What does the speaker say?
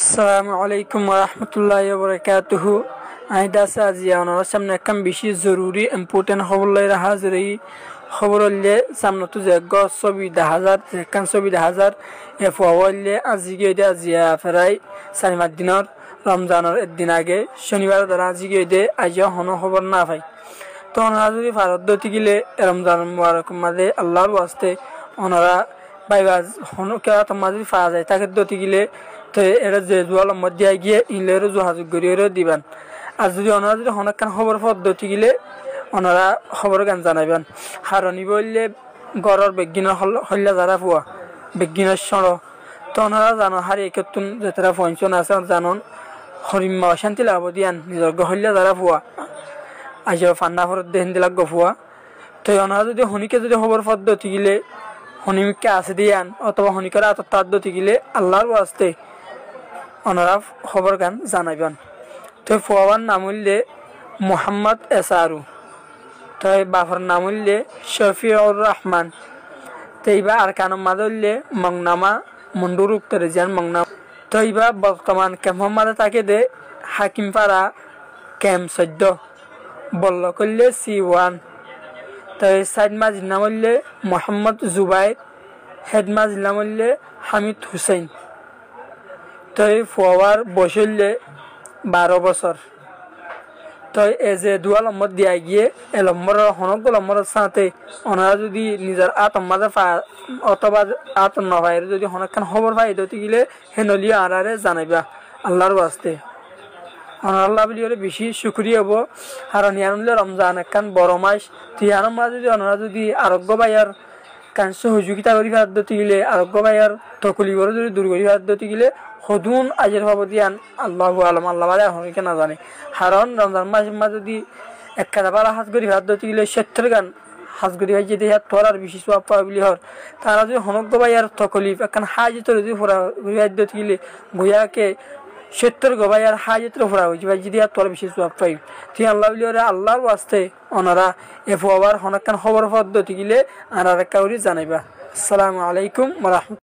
আসসালামু আলাইকুম ওয়া রাহমাতুল্লাহি ওয়া বারাকাতুহু। আইদাসা আজিয়া ওনার সামনে একখান বেশি জরুরি ইম্পর্টেন্ট খবর লইরা হাজির এই খবর হইলে সামনে তো যে ছবি 10,000 একখান ছবি 10,000 এ ফওয়াইলে আজিকে এটা আজিয়া ফেরাই 4-5 দিনের রমজানের একদিন আগে শনিবার দ্বারা আজিকে দে আজিয়া হনো খবর না পাই। তো ওনারা যদি ভারত দতি গেলে রমজান মুবারক মাঝে আল্লাহর ওয়াস্তে ওনারা বাইবা হনো কেয়া তোমার যদি পাওয়া যায় তাকে দতি গেলে তো এটা যে জোয়াল মধ্যে গিয়ে ইলেরও যোগাযোগ করিয়ে দিবেন। আর যদি ওনারা যদি অনেকক্ষণ খবর পদ্ধতি গেলে ওনারা খবর গান জানাবেন। হারণি বললে গড়ের বেগিনের হল্লা যারা পুয়া বেগিনের সড় তো ওনারা জানো হারি একতুন যেতারা পঞ্চন আছে জানন হরিম্মা অশান্তি লাভ দিয়ান নিজর হল্লা যারা পুয়া আজ ফান্না ফরত দেহেন দিলাক গফুয়া। তো ওনারা যদি হনিকে যদি খবর পদ্ধতি গেলে হনিমিককে আছে দিয়ান অথবা হনিকের আত্মার দতি গেলে আল্লাহর ওয়াস্তে ওনারা খবর গান জানাইবেন। তো ফুয়াবার নাম হইলে মোহাম্মদ এসারু, তো বাপর নাম হইলে শফিউর রহমান। তো এইবার আর কানের মাঝে হইলে মংনামা মন্ডুর উত্তরে যান মংনামা। তো এইবার বর্তমান ক্যাম্পের মাঝে তাকে দে হাকিমপাড়া ক্যাম্প 14 বল্ল করলে C1। তো সাইড মাঝির নাম হইলে মোহাম্মদ জুবাইর, হেড মাঝির নাম হইলে হামিদ হুসেন। তো এই ফুয়ার বয়স হইলে 12 বছর। তো এই যে দুয়া নম্বর দিয়া গিয়ে এ নম্বর হনক নম্বরের সাথে ওনারা যদি নিজের আত্মাদের অথবা আত্মার যদি হনকখান খবর পাই দিতে গেলে হেনলি আরারে জানাইবা আল্লাহর ওয়াস্তে। আল্লাহ বলি হলে বেশি শুক্রিয়া হবো। কারণ ইয়ানুল্লাহ রমজান একখান বড় মাস। তো ইয়ানোর মাঝে যদি ওনারা যদি আরোগ্য বাইয়ার কান সহযোগিতা করি দিতে গেলে আরোগ্য বাইয়ার তকলিবর যদি দূর করি দিতে গেলে সদুন আজের ভাব দিয়ান আল্লাহ আলম আল্লাহ বাদে হনিকে না জানে। কারণ রমজান মাসের মাঝে যদি একটা পালা হাজ করি দিতে গেলে 70 গান হাজ করি ভাই যদি হাত তোর আর বেশি সব পাওয়া বলি হর তারা যদি হনক বাইয়ার তকলিফ একখান হাজিত যদি ফোরা দিতে গেলে গুয়াকে 70 গবাইয়ার হাজিত্র ফোরা হয়েছে ভাই যদি আর তোর বেশি সব পাই। তুই আল্লাহ বলি ওরা আল্লাহর ওয়াস্তে ওনারা এফ আবার হনকান খবর পদ্ধতি গেলে আর একটা জানাইবা। আসসালামু আলাইকুম ওয়া রাহমাতুল্লাহ।